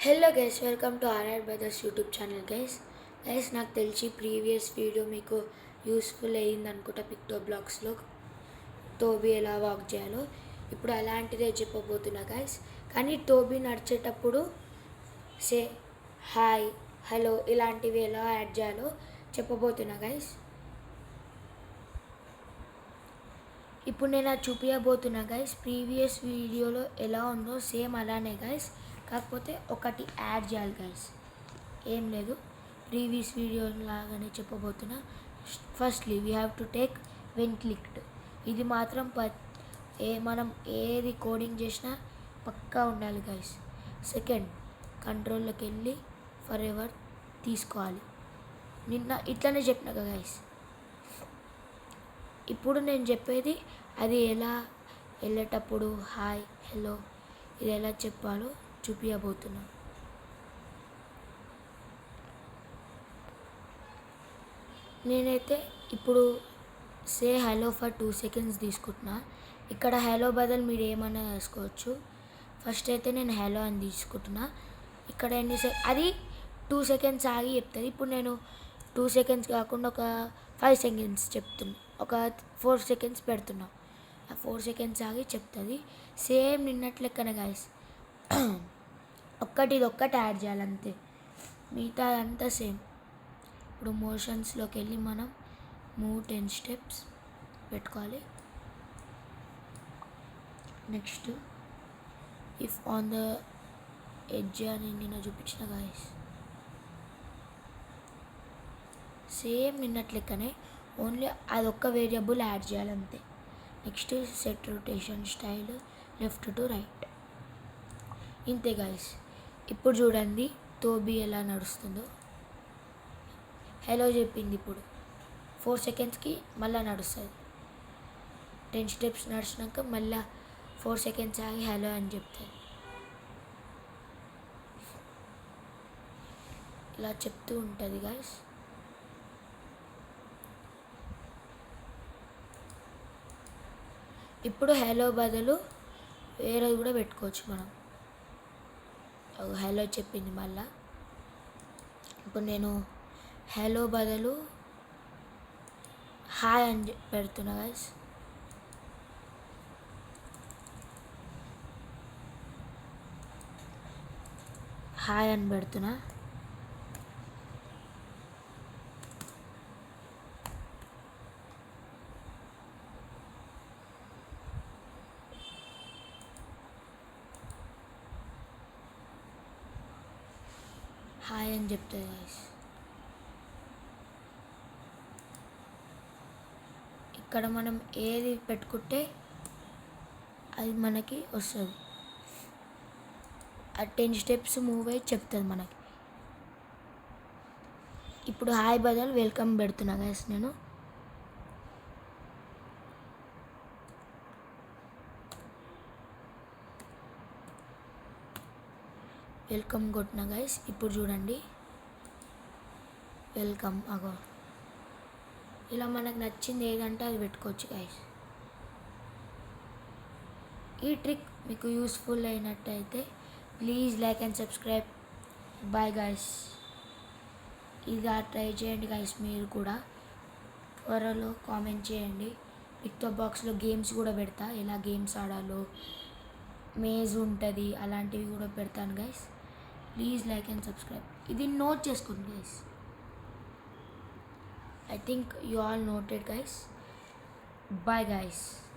Hello guys, welcome to RR brothers YouTube channel. Guys నాకు తెలిసి previous video మీకు useful అయ్యింది అనుకుంటా. పిక్టో బ్లాగ్స్లో టోబీ ఎలా వాక్ చేయాలో ఇప్పుడు అలాంటిదే చెప్పబోతున్నా గైస్. కానీ టోబీ నడిచేటప్పుడు సే హాయ్, హలో ఇలాంటివి ఎలా యాడ్ చేయాలో చెప్పబోతున్నా గైస్. ఇప్పుడు నేను అది చూపించబోతున్నా గైస్. ప్రీవియస్ వీడియోలో ఎలా ఉందో సేమ్ అలానే గైస్, కాకపోతే ఒకటి యాడ్ చేయాలి గైస్. ఏం లేదు, ప్రీవియస్ వీడియో లాగానే చెప్పబోతున్నా. Firstly we have to take when clicked. ఇది మాత్రం మనం ఏది కోడింగ్ చేసినా పక్కా ఉండాలి గైస్. సెకండ్, కంట్రోల్లోకి వెళ్ళి ఫర్ ఎవర్ తీసుకోవాలి. నిన్న ఇట్లనే చెప్పినా గైస్. ఇప్పుడు నేను చెప్పేది అది ఎలా వెళ్ళేటప్పుడు హాయ్ హలో ఇది ఎలా చెప్పాలో చూపించబోతున్నా. నేనైతే ఇప్పుడు సే హలో ఫర్ 2 seconds తీసుకుంటున్నా. ఇక్కడ హలో బదులు మీరు ఏమన్నా వేసుకోవచ్చు. ఫస్ట్ అయితే నేను హలో అని తీసుకుంటున్నా. ఇక్కడ అది 2 seconds ఆగి చెప్తుంది. ఇప్పుడు నేను 2 seconds కాకుండా ఒక 5 seconds చెప్తున్నా, ఒక 4 seconds పెడుతున్నా. ఆ 4 seconds ఆగి చెప్తుంది. సేమ్ నిన్నట్లెక్కనే గాయస్. ఇది ఒక్కటి యాడ్ చేయాలి అంతే, మిగతా అంతా సేమ్. ఇప్పుడు మోషన్స్లోకి వెళ్ళి మనం మూవ్ 10 steps పెట్టుకోవాలి. Next if on the edge అని నిన్న చూపించిన గాయస్, సేమ్ నిన్నట్లెక్కనే, ఓన్లీ అదొక్క వేరియబుల్ యాడ్ చేయాలంతే. Next set rotation style left to right, ఇంతే గాయస్. ఇప్పుడు చూడండి టోబీ ఎలా నడుస్తుందో. హలో చెప్పింది, ఇప్పుడు 4 secondsకి మళ్ళీ నడుస్తుంది. 10 steps నడిచినాక మళ్ళీ 4 seconds ఆగి హలో అని చెప్తుంది. ఇలా చెప్తూ ఉంటుంది గాయస్. ఇప్పుడు హలో బదులు వేరేది కూడా పెట్టుకోవచ్చు మనం. హలో చెప్పింది మళ్ళా. ఇప్పుడు నేను హలో బదులు హాయ్ అని పెడుతున్నా గైస్. హాయ్ అని పెడుతున్నా. హాయ్ అని చెప్తుంది గాయస్. ఇక్కడ మనం ఏది పెట్టుకుంటే అది మనకి వస్తుంది. ఆ 10 steps మూవ్ అయ్యి చెప్తుంది మనకి. ఇప్పుడు హాయ్ బదులు వెల్కమ్ పెడుతున్నా గాయస్. నేను వెల్కమ్ కొట్టినా గైస్. ఇప్పుడు చూడండి వెల్కమ్ అగో. ఇలా మనకు నచ్చింది ఏదంటే అది పెట్టుకోవచ్చు గైస్. ఈ ట్రిక్ మీకు యూస్ఫుల్ అయినట్టయితే please like and subscribe. Bye guys. ఇలా ట్రై చేయండి గైస్. మీరు కూడా త్వరలో కామెంట్ చేయండి. పిక్టో బాక్స్లో గేమ్స్ కూడా పెడతా, ఎలా గేమ్స్ ఆడాలో, మేజ్ ఉంటుంది, అలాంటివి కూడా పెడతాను guys. Please like and subscribe. ఇది నోట్ చేసుకోండి guys. I think you all noted guys. Bye guys.